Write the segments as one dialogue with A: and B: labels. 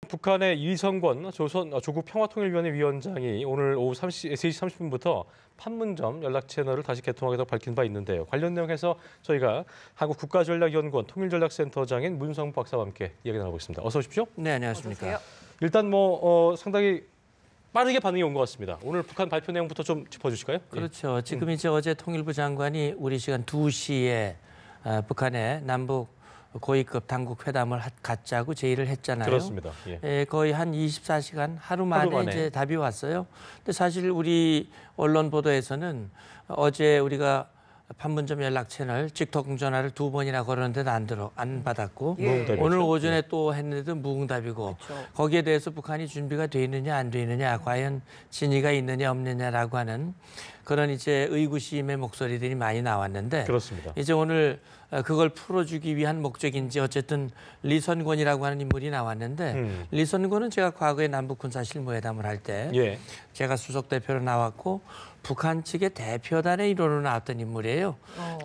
A: 북한의 이성권 조국평화통일위원회 위원장이 오늘 오후 3시 30분부터 판문점 연락 채널을 다시 개통하겠다고 밝힌 바 있는데요. 관련 내용에서 저희가 한국국가전략연구원 통일전략센터장인 문성무 박사와 함께 이야기 나눠보겠습니다. 어서 오십시오.
B: 네, 안녕하십니까.
A: 일단 상당히 빠르게 반응이 온 것 같습니다. 오늘 북한 발표 내용부터 좀 짚어주실까요?
B: 그렇죠. 지금 이제 어제 통일부 장관이 우리 시간 2시에 북한의 남북 고위급 당국 회담을 갖자고 제의를 했잖아요.
A: 그렇습니다. 예.
B: 거의 한 24시간 하루 만에 이제 답이 왔어요. 근데 사실 우리 언론 보도에서는 어제 우리가 판문점 연락 채널 직통 전화를 2번이나 걸었는데도 안 받았고 오늘 오전에 또 했는데도 무응답이고
C: 그렇죠.
B: 거기에 대해서 북한이 준비가 돼 있느냐 안 돼 있느냐 과연 진위가 있느냐 없느냐라고 하는 그런 이제 의구심의 목소리들이 많이 나왔는데
A: 그렇습니다.
B: 이제 오늘 그걸 풀어주기 위한 목적인지 어쨌든 리선권이라고 하는 인물이 나왔는데 리선권은 제가 과거에 남북 군사 실무회담을 할 때 제가 수석 대표로 나왔고 북한 측의 대표단의 일원으로 나왔던 인물이에요.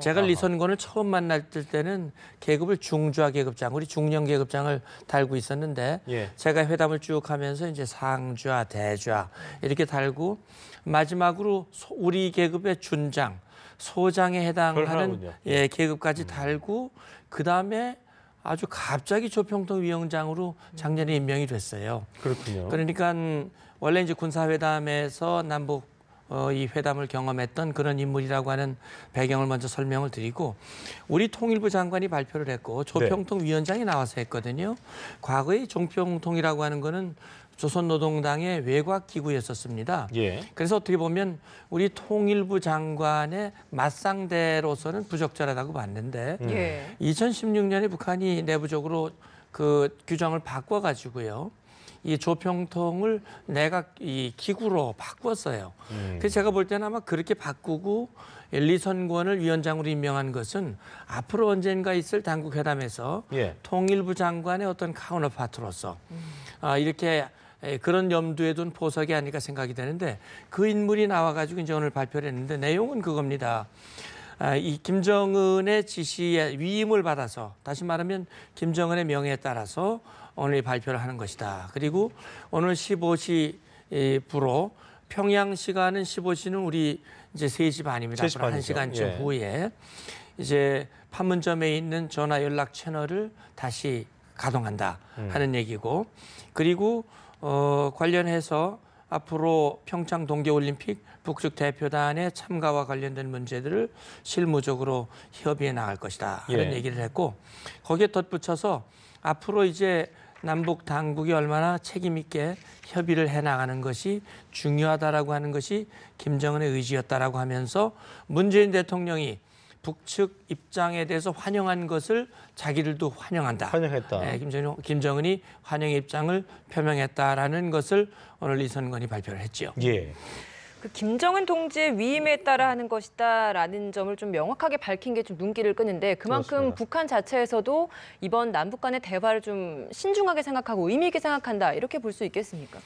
B: 제가 리선권을 처음 만날 때는 계급을 중좌 계급장, 우리 중령 계급장을 달고 있었는데 제가 회담을 쭉 하면서 이제 상좌, 대좌 이렇게 달고 마지막으로 우리 계급의 준장, 소장에 해당하는 계급까지 달고 그다음에 아주 갑자기 조평통 위원장으로 작년에 임명이 됐어요.
A: 그렇군요.
B: 그러니까 원래 이제 군사회담에서 남북 이 회담을 경험했던 그런 인물이라고 하는 배경을 먼저 설명을 드리고 우리 통일부 장관이 발표를 했고 조평통 위원장이 나와서 했거든요. 과거에 조평통이라고 하는 거는 조선노동당의 외곽기구였었습니다. 그래서 어떻게 보면 우리 통일부 장관의 맞상대로서는 부적절하다고 봤는데 2016년에 북한이 내부적으로 그 규정을 바꿔가지고요. 이 조평통을 내각 이 기구로 바꿨어요. 그래서 제가 볼 때는 아마 그렇게 바꾸고 리선권을 위원장으로 임명한 것은 앞으로 언젠가 있을 당국 회담에서 통일부 장관의 어떤 카운터파트로서 이렇게 그런 염두에 둔 포석이 아닐까 생각이 되는데 그 인물이 나와가지고 이제 오늘 발표를 했는데 내용은 그겁니다. 이 김정은의 지시에 위임을 받아서 다시 말하면 김정은의 명예에 따라서 오늘 발표를 하는 것이다. 그리고 오늘 15시부로 평양 시간은 15시는 우리 이제 3시 반입니다. 1시간쯤 후에 이제 판문점에 있는 전화 연락 채널을 다시 가동한다 하는 얘기고 그리고 관련해서 앞으로 평창 동계올림픽 북측 대표단의 참가와 관련된 문제들을 실무적으로 협의해 나갈 것이다 하는 얘기를 했고 거기에 덧붙여서 앞으로 이제 남북 당국이 얼마나 책임 있게 협의를 해 나가는 것이 중요하다라고 하는 것이 김정은의 의지였다라고 하면서 문재인 대통령이 북측 입장에 대해서 환영한 것을 자기들도 환영한다.
A: 환영했다.
B: 김정은이 환영의 입장을 표명했다라는 것을 오늘 리선권이 발표를 했죠.
C: 그 김정은 동지의 위임에 따라 하는 것이다라는 점을 좀 명확하게 밝힌 게 좀 눈길을 끄는데 그만큼
A: 그렇습니다.
C: 북한 자체에서도 이번 남북 간의 대화를 좀 신중하게 생각하고 의미 있게 생각한다 이렇게 볼 수 있겠습니까?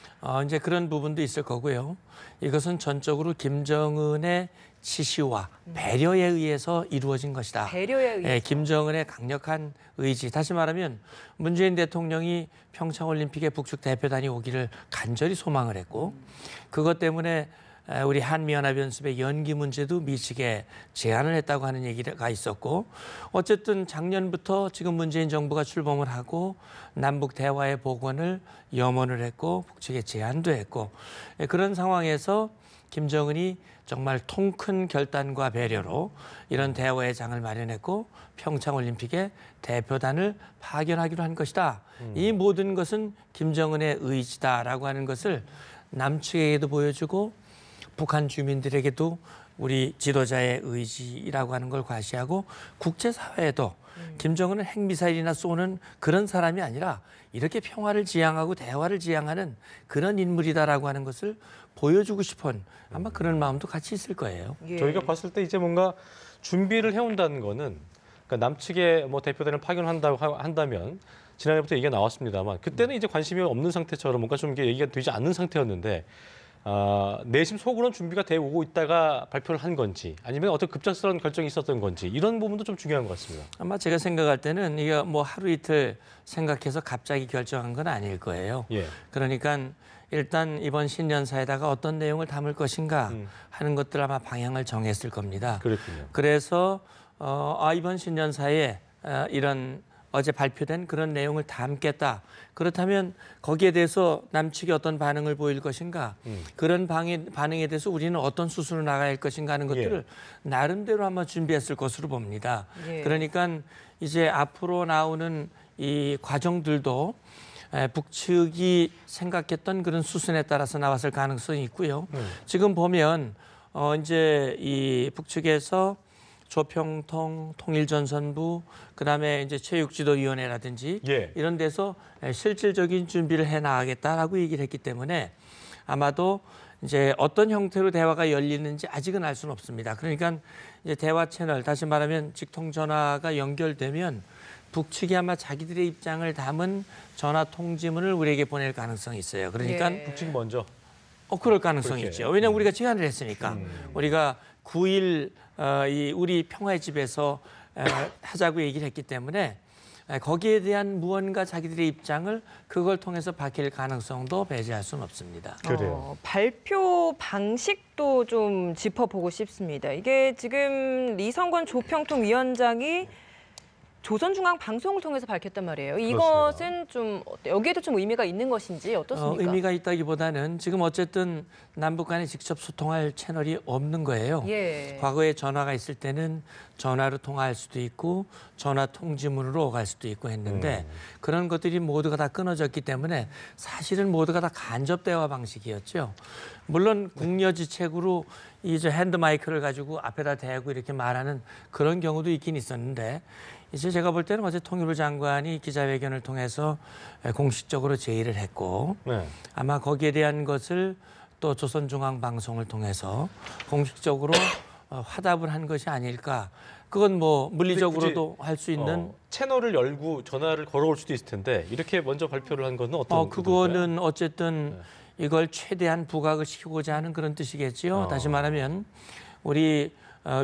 B: 이제 그런 부분도 있을 거고요. 이것은 전적으로 김정은의 지시와 배려에 의해서 이루어진 것이다.
C: 배려에 의해서.
B: 김정은의 강력한 의지. 다시 말하면 문재인 대통령이 평창올림픽에 북측 대표단이 오기를 간절히 소망을 했고 그것 때문에 우리 한미연합연습의 연기 문제도 미치게 제안을 했다고 하는 얘기가 있었고 어쨌든 작년부터 지금 문재인 정부가 출범을 하고 남북 대화의 복원을 염원을 했고 북측에 제안도 했고 그런 상황에서 김정은이 정말 통큰 결단과 배려로 이런 대화의 장을 마련했고 평창올림픽에 대표단을 파견하기로 한 것이다. 이 모든 것은 김정은의 의지다라고 하는 것을 남측에게도 보여주고 북한 주민들에게도 우리 지도자의 의지라고 하는 걸 과시하고 국제사회에도 김정은은 핵미사일이나 쏘는 그런 사람이 아니라 이렇게 평화를 지향하고 대화를 지향하는 그런 인물이다라고 하는 것을 보여주고 싶은 아마 그런 마음도 같이 있을 거예요.
A: 저희가 봤을 때 이제 뭔가 준비를 해온다는 거는 그러니까 남측에 대표단을 한다면 지난해부터 얘기가 나왔습니다만 그때는 이제 관심이 없는 상태처럼 뭔가 좀 이게 얘기가 되지 않는 상태였는데 내심 속으로는 준비가 돼 오고 있다가 발표를 한 건지 아니면 어떤 급작스러운 결정이 있었던 건지 이런 부분도 좀 중요한 것 같습니다.
B: 아마 제가 생각할 때는 이게 뭐 하루 이틀 생각해서 갑자기 결정한 건 아닐 거예요.
A: 예.
B: 그러니까 일단 이번 신년사에다가 어떤 내용을 담을 것인가 하는 것들 아마 방향을 정했을 겁니다.
A: 그렇군요.
B: 그래서 이번 신년사에 이런 어제 발표된 그런 내용을 담겠다. 그렇다면 거기에 대해서 남측이 어떤 반응을 보일 것인가, 그런 반응에 대해서 우리는 어떤 수순으로 나가야 할 것인가 하는 것들을 나름대로 한번 준비했을 것으로 봅니다.
C: 예.
B: 그러니까 이제 앞으로 나오는 이 과정들도 북측이 생각했던 그런 수순에 따라서 나왔을 가능성이 있고요. 지금 보면 이제 이 북측에서 조평통, 통일전선부, 그다음에 이제 체육지도위원회라든지
A: 예.
B: 이런 데서 실질적인 준비를 해 나가겠다라고 얘기를 했기 때문에 아마도 이제 어떤 형태로 대화가 열리는지 아직은 알 수는 없습니다. 그러니까 이제 대화 채널, 다시 말하면 직통 전화가 연결되면 북측이 아마 자기들의 입장을 담은 전화 통지문을 우리에게 보낼 가능성이 있어요. 그러니까
C: 예.
A: 북측이 먼저.
B: 그럴 가능성이
A: 그렇게.
B: 있죠. 왜냐하면 우리가 제안을 했으니까. 우리가 9일 이 우리 평화의 집에서 하자고 얘기를 했기 때문에 거기에 대한 무언가 자기들의 입장을 그걸 통해서 밝힐 가능성도 배제할 수는 없습니다.
A: 그래요.
C: 발표 방식도 좀 짚어보고 싶습니다. 이게 지금 리성건 조평통 위원장이 조선중앙방송을 통해서 밝혔단 말이에요. 이것은 좀 여기에도 좀 의미가 있는 것인지 어떻습니까?
B: 의미가 있다기보다는 지금 어쨌든 남북 간에 직접 소통할 채널이 없는 거예요.
C: 예.
B: 과거에 전화가 있을 때는 전화로 통화할 수도 있고 전화 통지문으로 오갈 수도 있고 했는데 그런 것들이 모두가 다 끊어졌기 때문에 사실은 모두가 다 간접 대화 방식이었죠. 물론 국려지책으로 이제 핸드 마이크를 가지고 앞에다 대고 이렇게 말하는 그런 경우도 있긴 있었는데 이제 제가 볼 때는 어제 통일부 장관이 기자회견을 통해서 공식적으로 제의를 했고
A: 네.
B: 아마 거기에 대한 것을 또 조선중앙방송을 통해서 공식적으로 화답을 한 것이 아닐까. 그건 뭐 물리적으로도 할 수 있는
A: 채널을 열고 전화를 걸어올 수도 있을 텐데 이렇게 먼저 발표를 한 거는 어떤
B: 그거는 어쨌든 이걸 최대한 부각을 시키고자 하는 그런 뜻이겠지요. 다시 말하면 우리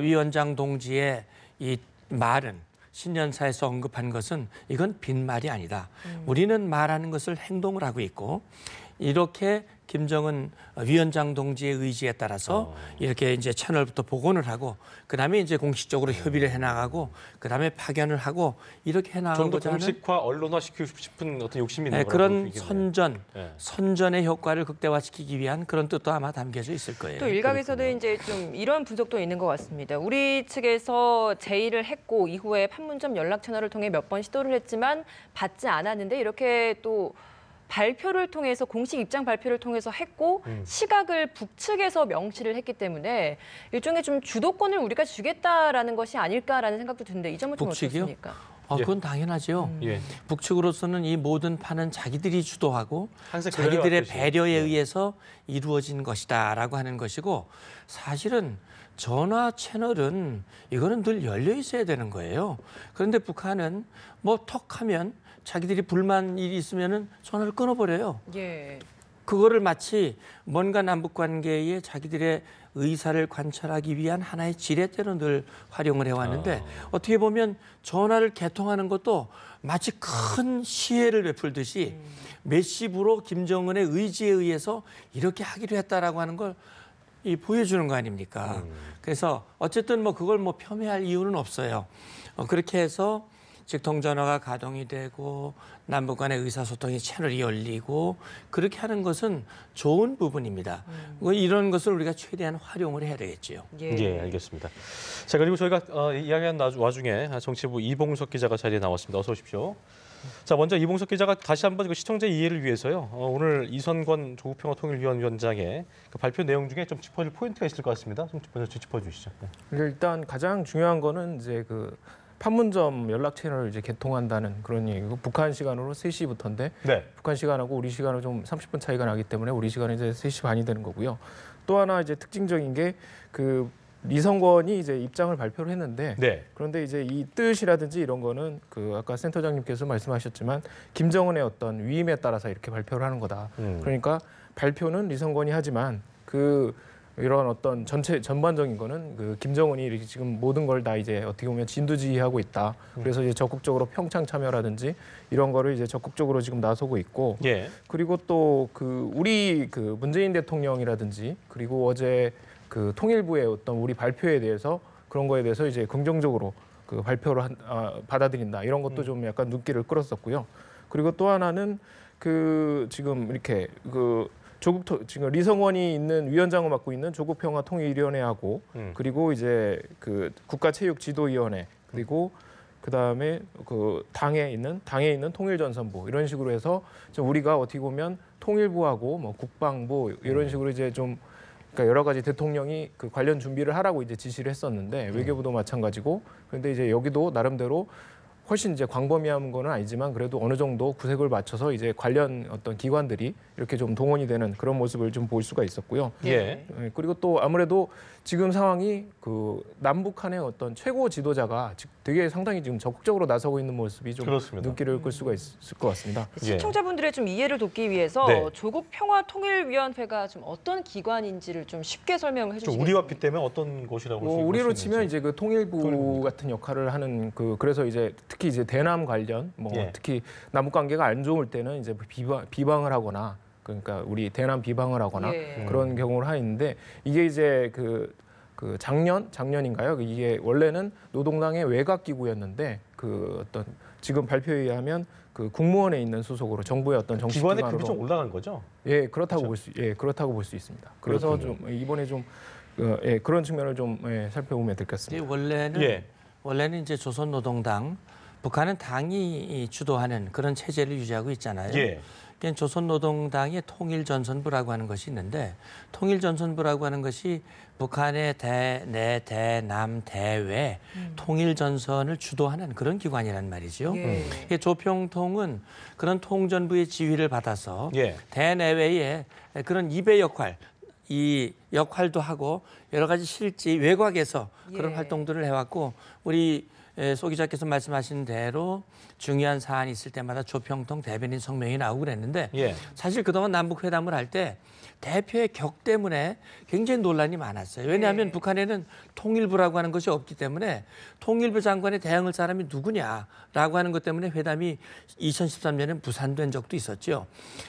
B: 위원장 동지의 이 말은 신년사에서 언급한 것은 이건 빈말이 아니다. 우리는 말하는 것을 행동을 하고 있고 이렇게 김정은 위원장 동지의 의지에 따라서 이렇게 이제 채널부터 복원을 하고 그다음에 이제 공식적으로 협의를 해나가고 그다음에 파견을 하고 이렇게
A: 좀 더
B: 해나가고자 하는
A: 공식화, 언론화시키고 싶은 어떤 욕심이 있는 거라고
B: 그런
A: 보이겠네요.
B: 선전의 효과를 극대화시키기 위한 그런 뜻도 아마 담겨져 있을 거예요.
C: 또 일각에서도 이제 좀 이런 분석도 있는 것 같습니다. 우리 측에서 제의를 했고 이후에 판문점 연락 채널을 통해 몇 번 시도를 했지만 받지 않았는데 이렇게 또 발표를 통해서 공식 입장 발표를 통해서 했고 시각을 북측에서 명시를 했기 때문에 일종의 좀 주도권을 우리가 주겠다라는 것이 아닐까라는 생각도 드는데 이 점은 좀
B: 북측이요?
C: 어떻습니까?
B: 그건 당연하죠.
A: 예.
B: 북측으로서는 이 모든 판은 자기들이 주도하고
A: 항상
B: 자기들의
A: 그래왔듯이.
B: 배려에 의해서 이루어진 것이다라고 하는 것이고 사실은 전화 채널은 이거는 늘 열려 있어야 되는 거예요. 그런데 북한은 뭐 턱하면 자기들이 불만 일이 있으면은 전화를 끊어버려요.
C: 예.
B: 그거를 마치 뭔가 남북 관계에 자기들의 의사를 관찰하기 위한 하나의 지렛대로 늘 활용을 해왔는데 어떻게 보면 전화를 개통하는 것도 마치 큰 시혜를 베풀듯이 메시브로 김정은의 의지에 의해서 이렇게 하기로 했다라고 하는 걸 보여주는 거 아닙니까? 그래서 어쨌든 뭐 그걸 뭐 폄훼할 이유는 없어요. 그렇게 해서 직통전화가 가동이 되고 남북 간의 의사소통의 채널이 열리고 그렇게 하는 것은 좋은 부분입니다. 이런 것을 우리가 최대한 활용을 해야 되겠지요.
A: 예, 알겠습니다. 자, 그리고 저희가 이야기한 와중에 정치부 이봉석 기자가 자리에 나왔습니다. 어서 오십시오. 자, 먼저 이봉석 기자가 다시 한번 그 시청자 이해를 위해서요. 오늘 이선권 조국평화통일위원장의 그 발표 내용 중에 좀 짚어줄 포인트가 있을 것 같습니다. 좀 짚어주시죠. 네.
D: 일단 가장 중요한 거는 이제 그 판문점 연락 채널을 이제 개통한다는 그런 얘기고 북한 시간으로 3시부터인데
A: 네.
D: 북한 시간하고 우리 시간으로 좀 30분 차이가 나기 때문에 우리 시간은 이제 3시 반이 되는 거고요. 또 하나 이제 특징적인 게 그 리성건이 이제 입장을 발표를 했는데
A: 네.
D: 그런데 이제 이 뜻이라든지 이런 거는 그 아까 센터장님께서 말씀하셨지만 김정은의 어떤 위임에 따라서 이렇게 발표를 하는 거다. 그러니까 발표는 리성건이 하지만 그 이런 어떤 전반적인 거는 그 김정은이 이렇게 지금 모든 걸 다 이제 어떻게 보면 진두지휘하고 있다. 그래서 이제 적극적으로 평창 참여라든지 이런 거를 이제 적극적으로 지금 나서고 있고,
A: 예.
D: 그리고 또 그 우리 그 문재인 대통령이라든지 그리고 어제 그 통일부의 어떤 우리 발표에 대해서 그런 거에 대해서 이제 긍정적으로 그 발표를 받아들인다, 이런 것도 좀 약간 눈길을 끌었었고요. 그리고 또 하나는 그 지금 이렇게 그 지금 리성원이 있는 위원장을 맡고 있는 조국평화통일위원회하고 그리고 이제 그 국가체육지도위원회 그리고 그다음에 그 당에 있는 통일전선부, 이런 식으로 해서 좀 우리가 어떻게 보면 통일부하고 뭐 국방부 이런 식으로 이제 좀 그러니까 여러 가지 대통령이 그 관련 준비를 하라고 이제 지시를 했었는데, 외교부도 마찬가지고, 그런데 이제 여기도 나름대로 훨씬 이제 광범위한 건 아니지만 그래도 어느 정도 구색을 맞춰서 이제 관련 어떤 기관들이 이렇게 좀 동원이 되는 그런 모습을 좀 볼 수가 있었고요.
A: 예.
D: 그리고 또 아무래도 지금 상황이 그 남북한의 어떤 최고 지도자가 되게 상당히 지금 적극적으로 나서고 있는 모습이 좀
A: 그렇습니다.
D: 눈길을 끌 수가 있을 것 같습니다.
C: 시청자분들의 좀 이해를 돕기 위해서
A: 네.
C: 조국평화통일위원회가 좀 어떤 기관인지를 좀 쉽게 설명을 해주시겠습니까?
A: 우리와 빗대면 어떤 곳이라고 볼 수 있는지.
D: 우리로 치면 이제 그 통일부 같은 역할을 하는 그래서 이제 특히 이제 대남 관련 뭐
A: 예.
D: 특히 남북 관계가 안 좋을 때는 이제 비방을 하거나, 그러니까 우리 대남 비방을 하거나
C: 예.
D: 그런 경우를 하는데, 이게 이제 그 작년인가요? 이게 원래는 노동당의 외곽 기구였는데 그 어떤 지금 발표에 의하면 그 국무원에 있는 소속으로 정부의 어떤 정식
A: 기관의
D: 기관으로
A: 급이 좀 올라간 거죠?
D: 예, 그렇다고
A: 그렇죠.
D: 그렇다고 볼 수 있습니다. 그래서
A: 그렇군요.
D: 좀 이번에 좀 그런 측면을 좀 살펴보면 될 것 같습니다.
B: 원래는 이제 조선노동당, 북한은 당이 주도하는 그런 체제를 유지하고 있잖아요.
A: 예.
B: 그러니까 조선노동당의 통일전선부라고 하는 것이 있는데, 통일전선부라고 하는 것이 북한의 대남, 대외 통일전선을 주도하는 그런 기관이란 말이죠.
C: 예.
B: 조평통은 그런 통전부의 지휘를 받아서
A: 예.
B: 대내외의 그런 입의 역할, 이 역할도 하고 여러 가지 실지 외곽에서 그런
C: 예.
B: 활동들을 해왔고, 우리 소 기자께서 말씀하신 대로 중요한 사안이 있을 때마다 조평통 대변인 성명이 나오고 그랬는데,
A: 예.
B: 사실 그동안 남북 회담을 할 때 대표의 격 때문에 굉장히 논란이 많았어요. 왜냐하면 북한에는 통일부라고 하는 것이 없기 때문에 통일부 장관에 대항할 사람이 누구냐라고 하는 것 때문에 회담이 2013년에 무산된 적도 있었죠.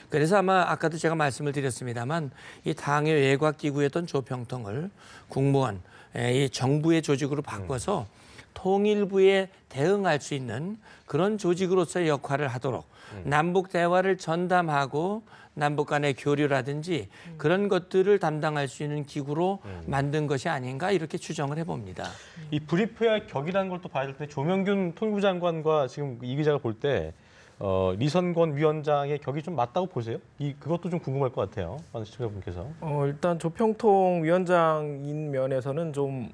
B: 그래서 아마 아까도 제가 말씀을 드렸습니다만, 이 당의 외곽 기구였던 조평통을 국무원, 이 정부의 조직으로 바꿔서 통일부에 대응할 수 있는 그런 조직으로서의 역할을 하도록 남북 대화를 전담하고 남북 간의 교류라든지 그런 것들을 담당할 수 있는 기구로 만든 것이 아닌가, 이렇게 추정을 해봅니다.
A: 이 불입회와 격이라는 걸 또 봐야 될 텐데, 조명균 통일부 장관과 지금 이 기자가 볼 때 리선권 위원장의 격이 좀 맞다고 보세요? 그것도 좀 궁금할 것 같아요, 많은 시청자분께서.
D: 일단 조평통 위원장인 면에서는 좀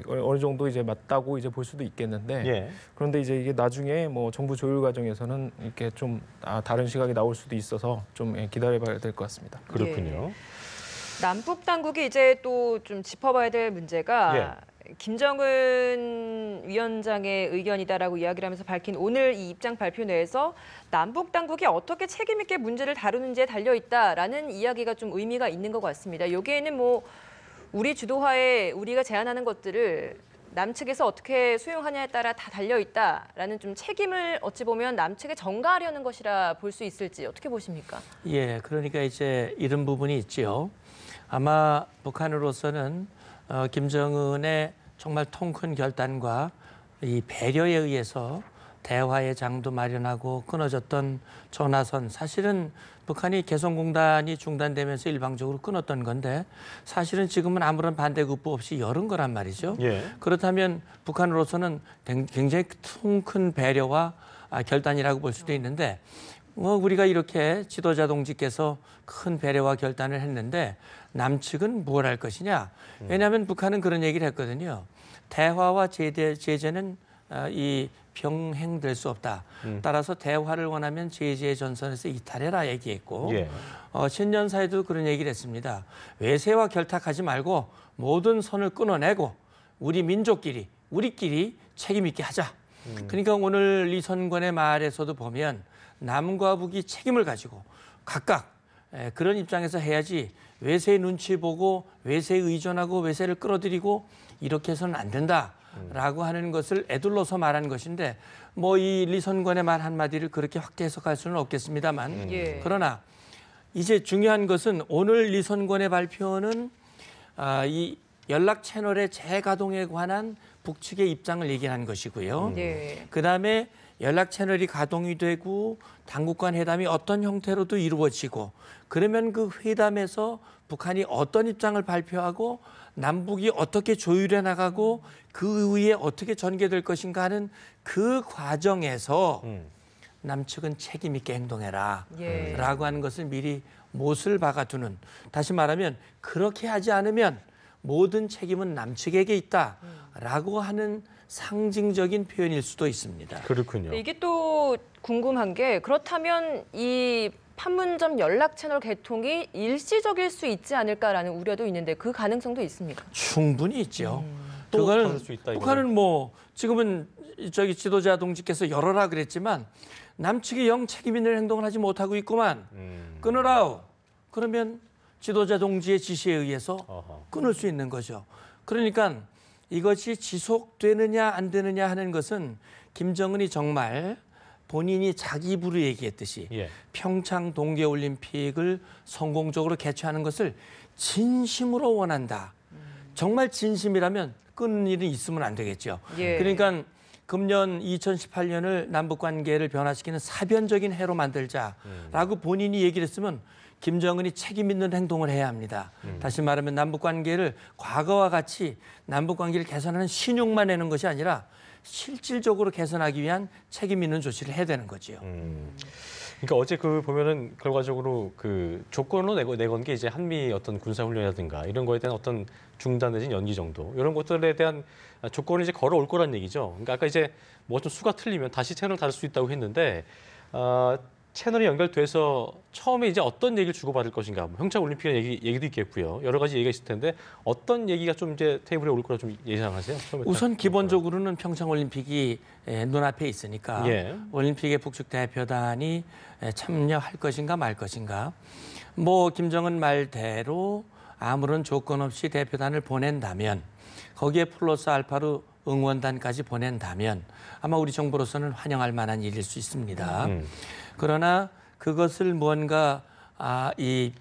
D: 어느 정도 이제 맞다고 이제 볼 수도 있겠는데,
A: 예.
D: 그런데 이제 이게 나중에 뭐 정부 조율 과정에서는 이렇게 좀 다른 시각이 나올 수도 있어서 좀 기다려봐야 될 것 같습니다.
A: 그렇군요.
C: 남북 당국이 이제 또 좀 짚어봐야 될 문제가 김정은 위원장의 의견이다라고 이야기를 하면서 밝힌 오늘 이 입장 발표 내에서 남북 당국이 어떻게 책임 있게 문제를 다루는지에 달려 있다라는 이야기가 좀 의미가 있는 것 같습니다. 여기에는 뭐 우리 주도하에 우리가 제안하는 것들을 남측에서 어떻게 수용하냐에 따라 다 달려 있다라는 좀 책임을 어찌 보면 남측에 전가하려는 것이라 볼 수 있을지 어떻게 보십니까?
B: 예, 그러니까 이제 이런 부분이 있지요. 아마 북한으로서는 김정은의 정말 통 큰 결단과 이 배려에 의해서 대화의 장도 마련하고 끊어졌던 전화선, 사실은 북한이 개성공단이 중단되면서 일방적으로 끊었던 건데 사실은 지금은 아무런 반대급부 없이 열은 거란 말이죠.
A: 예.
B: 그렇다면 북한으로서는 굉장히 큰 배려와 결단이라고 볼 수도 있는데, 우리가 이렇게 지도자 동지께서 큰 배려와 결단을 했는데 남측은 뭘 할 것이냐. 왜냐하면 북한은 그런 얘기를 했거든요. 대화와 제재는 이 병행될 수 없다. 따라서 대화를 원하면 제재의 전선에서 이탈해라 얘기했고,
A: 예.
B: 신년사에도 그런 얘기를 했습니다. 외세와 결탁하지 말고 모든 선을 끊어내고 우리 민족끼리, 우리끼리 책임 있게 하자. 그러니까 오늘 리선관의 말에서도 보면 남과 북이 책임을 가지고 각각 그런 입장에서 해야지 외세 눈치 보고 외세에 의존하고 외세를 끌어들이고 이렇게 해서는 안 된다라고 하는 것을 애둘러서 말한 것인데 뭐 이 리선권의 말 한마디를 그렇게 확대 해석할 수는 없겠습니다만
C: 예.
B: 그러나 이제 중요한 것은 오늘 리선권의 발표는 이 연락 채널의 재가동에 관한 북측의 입장을 얘기한 것이고요.
C: 네.
B: 그다음에 연락 채널이 가동이 되고 당국 간 회담이 어떤 형태로도 이루어지고 그러면 그 회담에서 북한이 어떤 입장을 발표하고 남북이 어떻게 조율해 나가고 그 위에 어떻게 전개될 것인가 하는 그 과정에서 남측은 책임 있게 행동해라
C: 예.
B: 라고 하는 것을 미리 못을 박아두는, 다시 말하면 그렇게 하지 않으면 모든 책임은 남측에게 있다라고 하는 상징적인 표현일 수도 있습니다.
A: 그렇군요.
C: 이게 또 궁금한 게 그렇다면 이 판문점 연락 채널 개통이 일시적일 수 있지 않을까라는 우려도 있는데 그 가능성도 있습니까?
B: 충분히 있죠.
A: 또
B: 그거는
A: 다를 수 있다, 이거는.
B: 북한은 뭐 지금은 저기 지도자 동지께서 열어라 그랬지만 남측이 영 책임 있는 행동을 하지 못하고 있구만. 끊으라오. 그러면 지도자 동지의 지시에 의해서
A: 어허.
B: 끊을 수 있는 거죠. 그러니까 이것이 지속되느냐 안 되느냐 하는 것은 김정은이 정말 본인이 자기 입으로 얘기했듯이
A: 예.
B: 평창 동계올림픽을 성공적으로 개최하는 것을 진심으로 원한다. 정말 진심이라면 끊는 일은 있으면 안 되겠죠.
C: 예.
B: 그러니까 금년 2018년을 남북관계를 변화시키는 사변적인 해로 만들자라고 본인이 얘기를 했으면 김정은이 책임 있는 행동을 해야 합니다. 다시 말하면 남북관계를 과거와 같이 남북관계를 개선하는 신용만 내는 것이 아니라 실질적으로 개선하기 위한 책임 있는 조치를 해야 되는 거지요.
A: 그러니까 어제 그 보면은 결과적으로 그 조건으로 내건 게 이제 한미 어떤 군사훈련이라든가 이런 거에 대한 어떤 중단 내지 연기 정도 이런 것들에 대한 조건을 이제 걸어올 거란 얘기죠. 그러니까 아까 이제 뭐 좀 수가 틀리면 다시 채널을 닫을 수 있다고 했는데 채널이 연결돼서 처음에 이제 어떤 얘기를 주고받을 것인가, 뭐 평창 올림픽 얘기도 있겠고요. 여러 가지 얘기가 있을 텐데 어떤 얘기가 좀 이제 테이블에 올 거라 좀 예상하세요?
B: 우선 기본적으로는 평창 올림픽이 눈앞에 있으니까
A: 예.
B: 올림픽의 북측 대표단이 참여할 것인가 말 것인가. 뭐 김정은 말대로 아무런 조건 없이 대표단을 보낸다면 거기에 플러스 알파로 응원단까지 보낸다면 아마 우리 정부로서는 환영할 만한 일일 수 있습니다. 그러나 그것을 무언가 이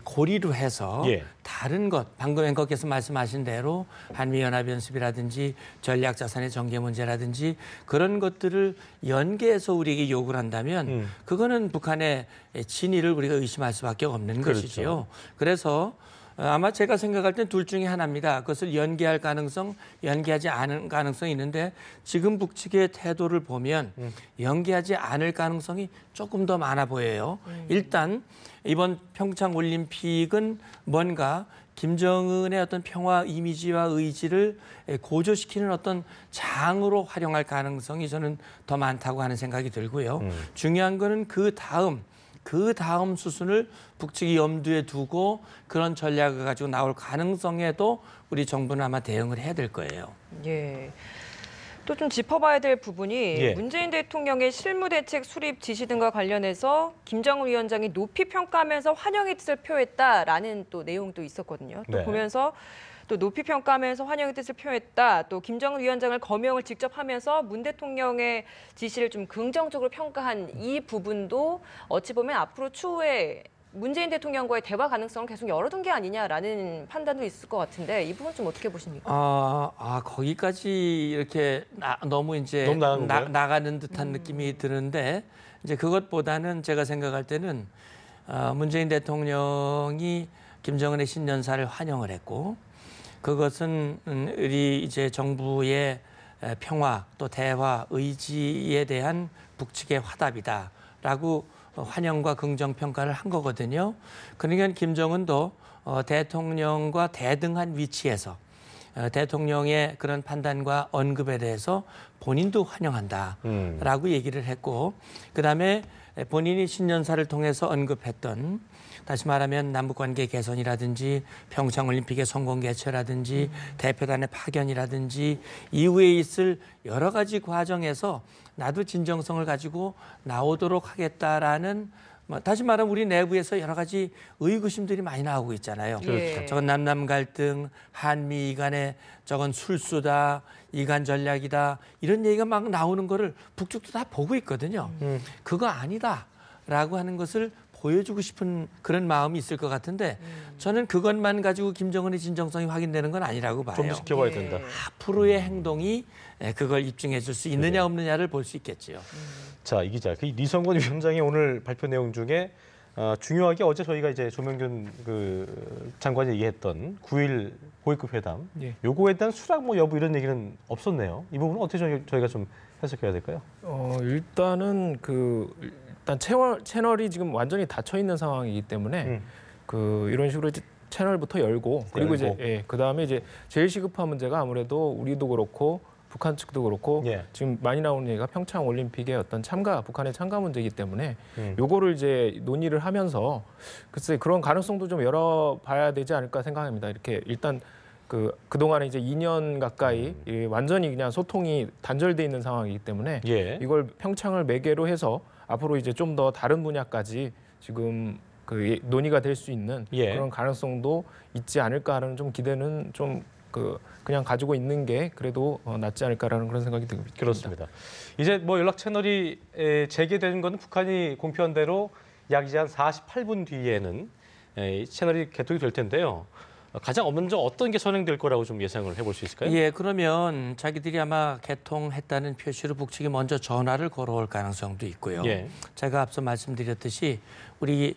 B: 고리로 해서
A: 예.
B: 다른 것, 방금 앵커께서 말씀하신 대로 한미연합연습이라든지 전략자산의 전개 문제라든지 그런 것들을 연계해서 우리에게 요구를 한다면 그거는 북한의 진위를 우리가 의심할 수밖에 없는
A: 그렇죠.
B: 것이죠. 그래서 아마 제가 생각할 땐 둘 중에 하나입니다. 그것을 연계할 가능성, 연계하지 않은 가능성이 있는데 지금 북측의 태도를 보면 연계하지 않을 가능성이 조금 더 많아 보여요. 일단 이번 평창 올림픽은 뭔가 김정은의 어떤 평화 이미지와 의지를 고조시키는 어떤 장으로 활용할 가능성이 저는 더 많다고 하는 생각이 들고요. 중요한 거는 그 다음 수순을 북측이 염두에 두고 그런 전략을 가지고 나올 가능성에도 우리 정부는 아마 대응을 해야 될 거예요.
C: 예. 또 좀 짚어봐야 될 부분이
A: 예.
C: 문재인 대통령의 실무대책 수립 지시 등과 관련해서 김정은 위원장이 높이 평가하면서 환영의 뜻을 표했다라는 또 내용도 있었거든요. 또
A: 네.
C: 보면서 또 높이 평가하면서 환영의 뜻을 표했다. 또 김정은 위원장을 거명을 직접 하면서 문 대통령의 지시를 좀 긍정적으로 평가한 이 부분도 어찌 보면 앞으로 추후에 문재인 대통령과의 대화 가능성을 계속 열어둔 게 아니냐라는 판단도 있을 것 같은데 이 부분 좀 어떻게 보십니까?
B: 거기까지 이렇게 너무 이제
A: 너무 나간 건가요?
B: 나가는 듯한 느낌이 드는데 이제 그것보다는 제가 생각할 때는 문재인 대통령이 김정은의 신년사를 환영을 했고 그것은 우리 이제 정부의 평화 또 대화 의지에 대한 북측의 화답이다라고 환영과 긍정 평가를 한 거거든요. 그러니까 김정은도 대통령과 대등한 위치에서 대통령의 그런 판단과 언급에 대해서 본인도 환영한다라고 얘기를 했고 그다음에 본인이 신년사를 통해서 언급했던 다시 말하면 남북관계 개선이라든지 평창올림픽의 성공 개최라든지 대표단의 파견이라든지 이후에 있을 여러 가지 과정에서 나도 진정성을 가지고 나오도록 하겠다라는 다시 말하면 우리 내부에서 여러 가지 의구심들이 많이 나오고 있잖아요.
C: 그렇죠.
B: 저건 남남 갈등, 한미 간의 저건 술수다, 이간 전략이다 이런 얘기가 막 나오는 거를 북측도 다 보고 있거든요. 그거 아니다라고 하는 것을 보여주고 싶은 그런 마음이 있을 것 같은데 저는 그것만 가지고 김정은의 진정성이 확인되는 건 아니라고 봐요.
A: 좀 더 지켜봐야
C: 예.
A: 된다.
B: 앞으로의 행동이 그걸 입증해 줄 수 있느냐 없느냐를 볼 수 있겠지요.
A: 자, 이 기자, 그 리성건 위원장이 오늘 발표 내용 중에 중요하게 어제 저희가 이제 조명균 그 장관이 얘기했던 9일 고위급 회담,
D: 예.
A: 요거에 대한 수락 뭐 여부 이런 얘기는 없었네요. 이 부분은 어떻게 저희가 좀 해석해야 될까요?
D: 일단은 일단 채널이 지금 완전히 닫혀 있는 상황이기 때문에 이런 식으로 이제 채널부터 열고 그리고
A: 열고.
D: 이제 그다음에 이제 제일 시급한 문제가 아무래도 우리도 그렇고 북한 측도 그렇고
A: 예.
D: 지금 많이 나오는 얘기가 평창 올림픽의 어떤 북한의 참가 문제이기 때문에
A: 음.
D: 요거를 이제 논의를 하면서 글쎄 그런 가능성도 좀 열어봐야 되지 않을까 생각합니다. 이렇게 일단 그동안에 이제 2년 가까이 완전히 그냥 소통이 단절돼 있는 상황이기 때문에
A: 예.
D: 이걸 평창을 매개로 해서 앞으로 이제 좀 더 다른 분야까지 지금 논의가 될 수 있는
A: 예.
D: 그런 가능성도 있지 않을까 하는 좀 기대는 좀 그냥 가지고 있는 게 그래도 낫지 않을까라는 그런 생각이 듭니다.
A: 그렇습니다. 이제 뭐 연락 채널이 재개되는 건 북한이 공표한 대로 약 이제 한 48분 뒤에는 이 채널이 개통이 될 텐데요. 가장 먼저 어떤 게 선행될 거라고 좀 예상을 해볼 수 있을까요?
B: 예, 그러면 자기들이 아마 개통했다는 표시로 북측이 먼저 전화를 걸어올 가능성도 있고요.
A: 예.
B: 제가 앞서 말씀드렸듯이 우리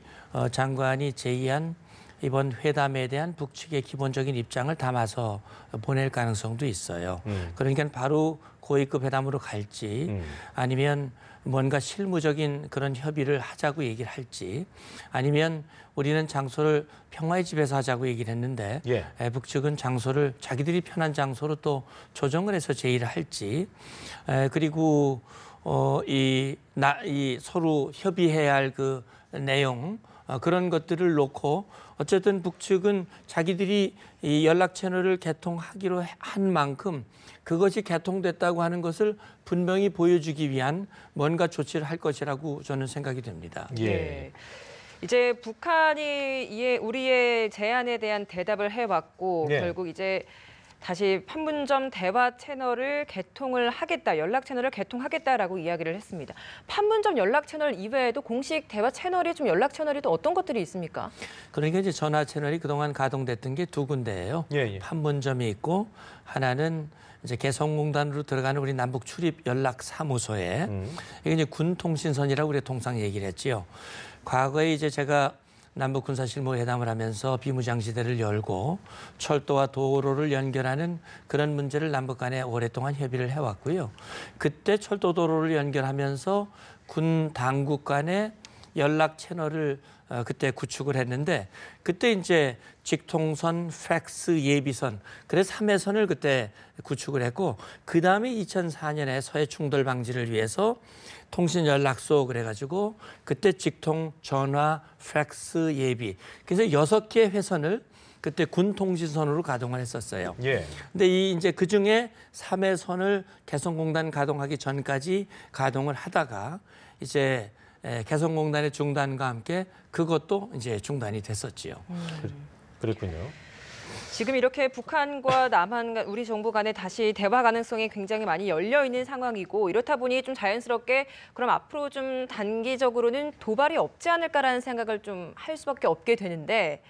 B: 장관이 제의한 이번 회담에 대한 북측의 기본적인 입장을 담아서 보낼 가능성도 있어요. 그러니까 바로 고위급 회담으로 갈지 아니면 뭔가 실무적인 그런 협의를 하자고 얘기를 할지 아니면 우리는 장소를 평화의 집에서 하자고 얘기를 했는데
A: 예.
B: 북측은 장소를 자기들이 편한 장소로 또 조정을 해서 제의를 할지 그리고 이 서로 협의해야 할 그 내용 그런 것들을 놓고 어쨌든 북측은 자기들이 이 연락 채널을 개통하기로 한 만큼 그것이 개통됐다고 하는 것을 분명히 보여주기 위한 뭔가 조치를 할 것이라고 저는 생각이 됩니다.
A: 예.
C: 이제 북한이 우리의 제안에 대한 대답을 해왔고
A: 예.
C: 결국 이제 다시 판문점 대화 채널을 개통을 하겠다, 연락 채널을 개통하겠다라고 이야기를 했습니다. 판문점 연락 채널 이외에도 공식 대화 채널이 좀 연락 채널이 또 어떤 것들이 있습니까?
B: 그러니까 이제 전화 채널이 그동안 가동됐던 게 두 군데예요.
A: 예, 예.
B: 판문점이 있고 하나는 이제 개성공단으로 들어가는 우리 남북 출입 연락 사무소에 이게 이제 군통신선이라고 우리 통상 얘기를 했지요. 과거에 이제 제가 남북 군사실무 회담을 하면서 비무장지대를 열고 철도와 도로를 연결하는 그런 문제를 남북 간에 오랫동안 협의를 해왔고요. 그때 철도 도로를 연결하면서 군 당국 간의 연락 채널을 그때 구축을 했는데 그때 이제 직통선, 팩스, 예비선 그래서 3회선을 그때 구축을 했고 그다음에 2004년에 서해 충돌 방지를 위해서 통신연락소 그래가지고 그때 직통, 전화, 팩스, 예비 그래서 6개 회선을 그때 군통신선으로 가동을 했었어요.
A: 예.
B: 근데 이제 그 중에 3회선을 개성공단 가동하기 전까지 가동을 하다가 이제 개성공단의 중단과 함께 그것도 이제 중단이 됐었지요.
A: 그랬군요.
C: 지금 이렇게 북한과 남한 우리 정부 간에 다시 대화 가능성이 굉장히 많이 열려 있는 상황이고 이렇다 보니 좀 자연스럽게 그럼 앞으로 좀 단기적으로는 도발이 없지 않을까라는 생각을 좀 할 수밖에 없게 되는데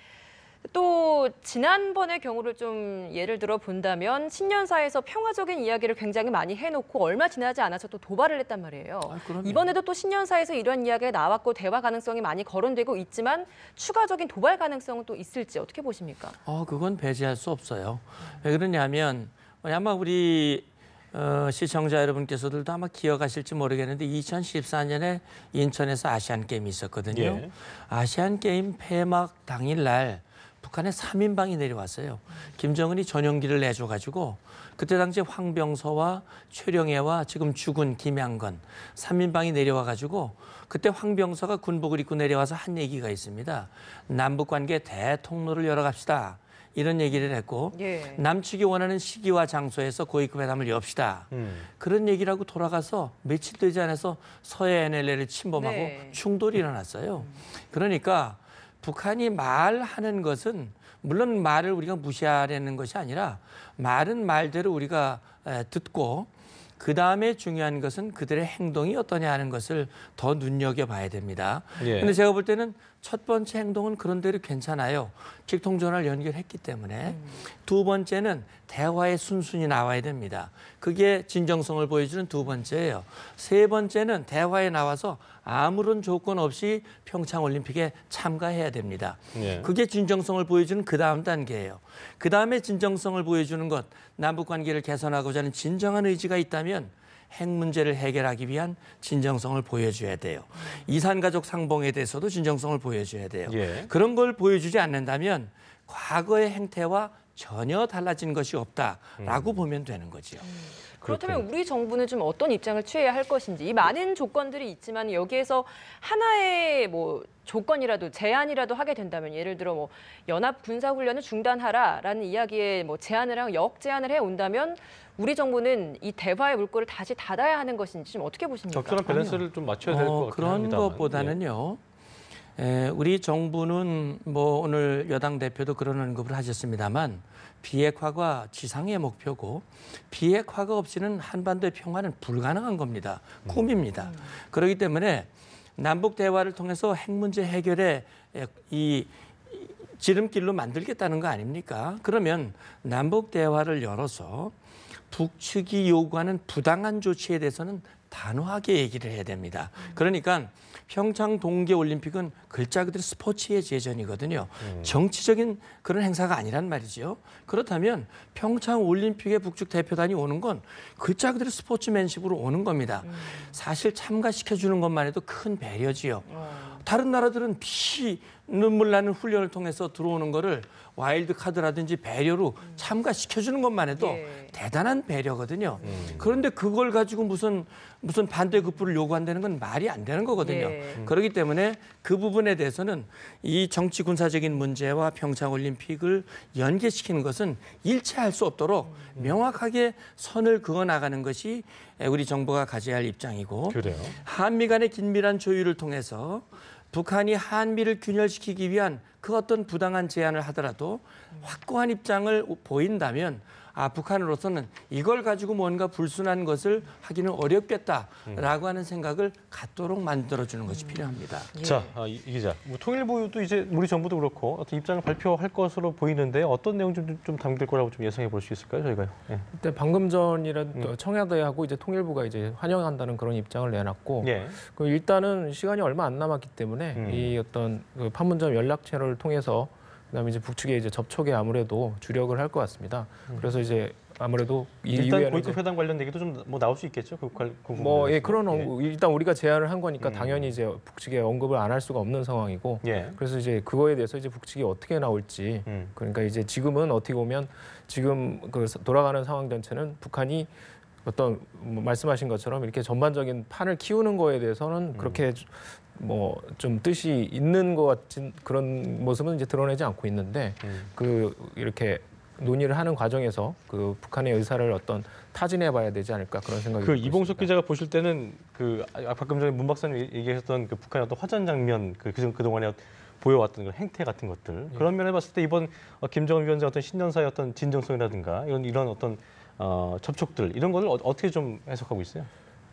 C: 또 지난번의 경우를 좀 예를 들어 본다면 신년사에서 평화적인 이야기를 굉장히 많이 해놓고 얼마 지나지 않아서 또 도발을 했단 말이에요.
B: 그럼요.
C: 이번에도 또 신년사에서 이런 이야기가 나왔고 대화 가능성이 많이 거론되고 있지만 추가적인 도발 가능성은 또 있을지 어떻게 보십니까?
B: 그건 배제할 수 없어요. 왜 그러냐면 아마 우리 시청자 여러분께서들도 아마 기억하실지 모르겠는데 2014년에 인천에서 아시안 게임이 있었거든요.
A: 예.
B: 아시안 게임 폐막 당일날 북한에 3인방이 내려왔어요. 김정은이 전용기를 내줘가지고 그때 당시에 황병서와 최령해와 지금 죽은 김양건 3인방이 내려와가지고 그때 황병서가 군복을 입고 내려와서 한 얘기가 있습니다. 남북관계 대통로를 열어갑시다. 이런 얘기를 했고
C: 예.
B: 남측이 원하는 시기와 장소에서 고위급 회담을 엽시다. 그런 얘기를 하고 돌아가서 며칠 되지 않아서 서해 NLL을 침범하고
C: 네.
B: 충돌이 일어났어요. 그러니까 북한이 말하는 것은 물론 말을 우리가 무시하려는 것이 아니라 말은 말대로 우리가 듣고 그다음에 중요한 것은 그들의 행동이 어떠냐 하는 것을 더 눈여겨봐야 됩니다. 그런데
A: 예.
B: 제가 볼 때는 첫 번째 행동은 그런 대로 괜찮아요. 직통전화를 연결했기 때문에. 두 번째는 대화의 순순히 나와야 됩니다. 그게 진정성을 보여주는 두 번째예요. 세 번째는 대화에 나와서 아무런 조건 없이 평창올림픽에 참가해야 됩니다.
A: 예.
B: 그게 진정성을 보여주는 그 다음 단계예요. 그 다음에 진정성을 보여주는 것, 남북관계를 개선하고자 하는 진정한 의지가 있다면 핵 문제를 해결하기 위한 진정성을 보여줘야 돼요. 이산가족 상봉에 대해서도 진정성을 보여줘야 돼요.
A: 예.
B: 그런 걸 보여주지 않는다면 과거의 행태와 전혀 달라진 것이 없다라고 보면 되는 거죠.
C: 그렇다면 우리 정부는 좀 어떤 입장을 취해야 할 것인지 이 많은 조건들이 있지만 여기에서 하나의 뭐 조건이라도 제안이라도 하게 된다면 예를 들어 뭐 연합 군사 훈련을 중단하라라는 이야기에 뭐 제안을 하고 역제안을 해 온다면 우리 정부는 이 대화의 물꼬를 다시 닫아야 하는 것인지 좀 어떻게 보십니까?
A: 적절한 밸런스를 좀 맞춰야 될 것 같긴
B: 그런
A: 합니다만.
B: 것보다는요. 우리 정부는 뭐 오늘 여당 대표도 그런 언급을 하셨습니다만 비핵화가 지상의 목표고 비핵화가 없이는 한반도의 평화는 불가능한 겁니다. 꿈입니다. 그렇기 때문에 남북 대화를 통해서 핵 문제 해결에 이 지름길로 만들겠다는 거 아닙니까? 그러면 남북 대화를 열어서 북측이 요구하는 부당한 조치에 대해서는 단호하게 얘기를 해야 됩니다. 그러니까 평창 동계올림픽은 글자 그대로 스포츠의 제전이거든요. 정치적인 그런 행사가 아니란 말이죠. 그렇다면 평창올림픽에 북측 대표단이 오는 건 글자 그대로 스포츠맨십으로 오는 겁니다. 사실 참가시켜주는 것만 해도 큰 배려지요. 다른 나라들은 피 눈물 나는 훈련을 통해서 들어오는 거를 와일드 카드라든지 배려로 참가시켜주는 것만 해도
C: 예.
B: 대단한 배려거든요. 그런데 그걸 가지고 무슨 반대급부를 요구한다는 건 말이 안 되는 거거든요.
C: 예.
B: 그렇기 때문에 그 부분에 대해서는 이 정치 군사적인 문제와 평창올림픽을 연계시키는 것은 일체할 수 없도록 명확하게 선을 그어 나가는 것이 우리 정부가 가져야 할 입장이고
A: 그래요.
B: 한미 간의 긴밀한 조율을 통해서 북한이 한미를 균열시키기 위한 그 어떤 부당한 제안을 하더라도 확고한 입장을 보인다면 북한으로서는 이걸 가지고 뭔가 불순한 것을 하기는 어렵겠다라고 하는 생각을 갖도록 만들어주는 것이 필요합니다.
A: 자, 이 기자, 뭐 통일부도 이제 우리 정부도 그렇고 어떤 입장을 발표할 것으로 보이는데 어떤 내용 좀 담길 거라고 좀 예상해 볼 수 있을까요, 저희가요? 예.
D: 그때 방금 전이라 청와대하고 이제 통일부가 이제 환영한다는 그런 입장을 내놨고,
A: 예.
D: 그 일단은 시간이 얼마 안 남았기 때문에 이 어떤 그 판문점 연락 채널을 통해서 그다음에 이제 북측에 이제 접촉에 아무래도 주력을 할 것 같습니다. 그래서 이제 아무래도
A: 일단 고위급 회담 관련 얘기도 좀 뭐 나올 수 있겠죠, 그
D: 뭐 예, 그런
A: 예.
D: 일단 우리가 제안을 한 거니까 당연히 이제 북측에 언급을 안 할 수가 없는 상황이고,
A: 예.
D: 그래서 이제 그거에 대해서 이제 북측이 어떻게 나올지, 그러니까 이제 지금은 어떻게 보면 지금 그 돌아가는 상황 전체는 북한이 어떤 말씀하신 것처럼 이렇게 전반적인 판을 키우는 거에 대해서는 그렇게 뭐 좀 뜻이 있는 것 같은 그런 모습은 이제 드러내지 않고 있는데 그 이렇게 논의를 하는 과정에서 그 북한의 의사를 어떤 타진해봐야 되지 않을까 그런 생각이
A: 그
D: 들고
A: 이봉석
D: 있습니다.
A: 기자가 보실 때는 그 방금 전에 문 박사님 얘기하셨던 그 북한의 어떤 화전 장면 그 동안에 보여왔던 그 행태 같은 것들 그런 면에 봤을 때 이번 김정은 위원장 어떤 신년사의 어떤 진정성이라든가 이런 어떤 접촉들 이런 거를 어떻게 좀 해석하고 있어요?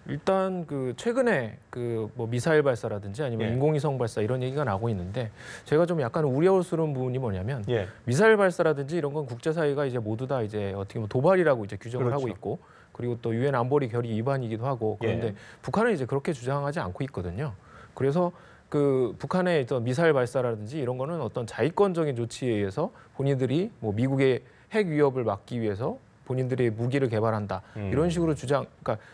D: 일단 그 최근에 그 뭐 미사일 발사라든지 아니면
A: 예.
D: 인공위성 발사 이런 얘기가 나오고 있는데 제가 좀 약간 우려스러운 부분이 뭐냐면
A: 예.
D: 미사일 발사라든지 이런 건 국제사회가 이제 모두 다 이제 어떻게 보면 도발이라고 이제 규정을
A: 그렇죠.
D: 하고 있고 그리고 또 유엔 안보리 결의 위반이기도 하고 그런데
A: 예.
D: 북한은 이제 그렇게 주장하지 않고 있거든요. 그래서 그 북한의 어떤 미사일 발사라든지 이런 거는 어떤 자위권적인 조치에 의해서 본인들이 뭐 미국의 핵 위협을 막기 위해서 본인들이 무기를 개발한다 이런 식으로 주장, 그러니까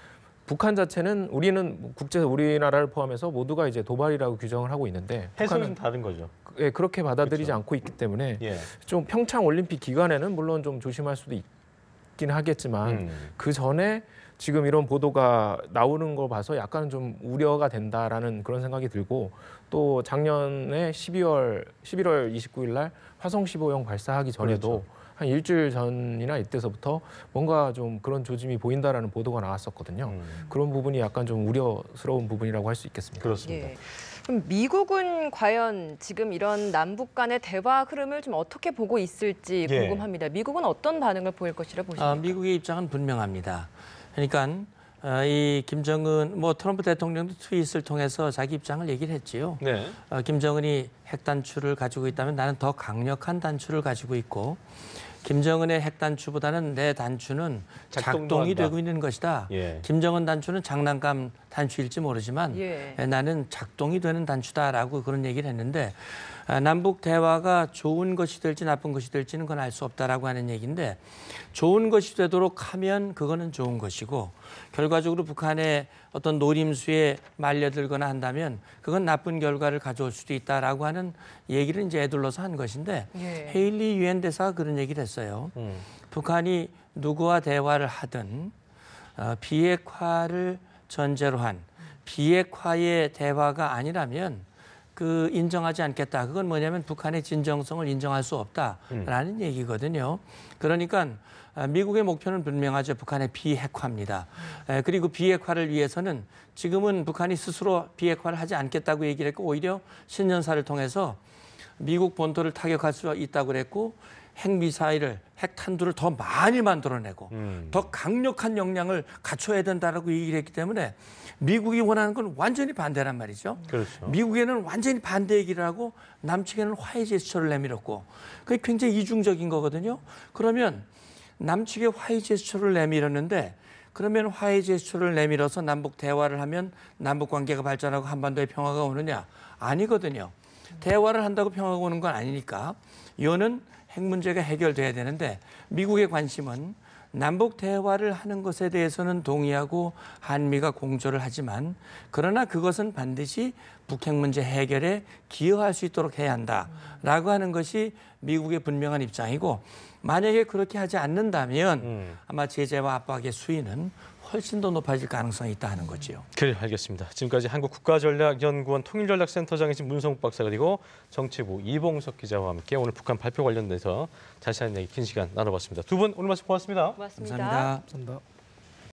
D: 북한 자체는 우리는 우리나라를 포함해서 모두가 이제 도발이라고 규정을 하고 있는데
A: 해석이 좀
D: 북한은
A: 다른 거죠.
D: 예, 그렇게 받아들이지
A: 그렇죠.
D: 않고 있기 때문에
A: 예.
D: 좀 평창 올림픽 기간에는 물론 좀 조심할 수도 있긴 하겠지만 그 전에 지금 이런 보도가 나오는 거 봐서 약간 좀 우려가 된다라는 그런 생각이 들고 또 작년에 11월 29일 날 화성 15형 발사하기 전에도
A: 그렇죠.
D: 한 일주일 전이나 이때서부터 뭔가 좀 그런 조짐이 보인다라는 보도가 나왔었거든요. 그런 부분이 약간 좀 우려스러운 부분이라고 할 수 있겠습니다.
A: 그렇습니다.
C: 예. 그럼 미국은 과연 지금 이런 남북 간의 대화 흐름을 좀 어떻게 보고 있을지
A: 예.
C: 궁금합니다. 미국은 어떤 반응을 보일 것이라 보십니까?
B: 미국의 입장은 분명합니다. 그러니까 이 김정은 트럼프 대통령도 트윗을 통해서 자기 입장을 얘기를 했지요.
A: 네.
B: 김정은이 핵 단추를 가지고 있다면 나는 더 강력한 단추를 가지고 있고 김정은의 핵 단추보다는 내 단추는 작동이
A: 한다.
B: 되고 있는 것이다.
A: 예.
B: 김정은 단추는 장난감 단추일지 모르지만
C: 예.
B: 나는 작동이 되는 단추다라고 그런 얘기를 했는데 남북 대화가 좋은 것이 될지 나쁜 것이 될지는 그건 알 수 없다라고 하는 얘기인데 좋은 것이 되도록 하면 그거는 좋은 것이고 결과적으로 북한의 어떤 노림수에 말려들거나 한다면 그건 나쁜 결과를 가져올 수도 있다라고 하는 얘기를 이제 애둘러서 한 것인데
C: 예.
B: 헤일리 유엔 대사가 그런 얘기를 했어요. 북한이 누구와 대화를 하든 비핵화를 전제로 한 비핵화의 대화가 아니라면 그 인정하지 않겠다. 그건 뭐냐면 북한의 진정성을 인정할 수 없다라는 얘기거든요. 그러니까 미국의 목표는 분명하죠. 북한의 비핵화입니다. 그리고 비핵화를 위해서는 지금은 북한이 스스로 비핵화를 하지 않겠다고 얘기를 했고 오히려 신년사를 통해서 미국 본토를 타격할 수 있다고 그랬고 핵미사일을 핵탄두를 더 많이 만들어내고 더 강력한 역량을 갖춰야 된다라고 얘기를 했기 때문에 미국이 원하는 건 완전히 반대란 말이죠.
A: 그렇죠.
B: 미국에는 완전히 반대 얘기를 하고 남측에는 화해 제스처를 내밀었고 그게 굉장히 이중적인 거거든요. 그러면 남측에 화해 제스처를 내밀었는데 그러면 화해 제스처를 내밀어서 남북 대화를 하면 남북 관계가 발전하고 한반도의 평화가 오느냐? 아니거든요. 대화를 한다고 평화가 오는 건 아니니까 이거는 핵 문제가 해결돼야 되는데 미국의 관심은 남북 대화를 하는 것에 대해서는 동의하고 한미가 공조를 하지만 그러나 그것은 반드시 북핵 문제 해결에 기여할 수 있도록 해야 한다라고 하는 것이 미국의 분명한 입장이고 만약에 그렇게 하지 않는다면 아마 제재와 압박의 수위는 훨씬 더 높아질 가능성이 있다 하는 거지요.
A: 그래, 알겠습니다. 지금까지 한국국가전략연구원 통일전략센터장이신 문성욱 박사 그리고 정치부 이봉석 기자와 함께 오늘 북한 발표 관련돼서 자세한 얘기 긴 시간 나눠봤습니다. 두 분 오늘 말씀 고맙습니다.
C: 고맙습니다.
B: 감사합니다.
D: 감사합니다.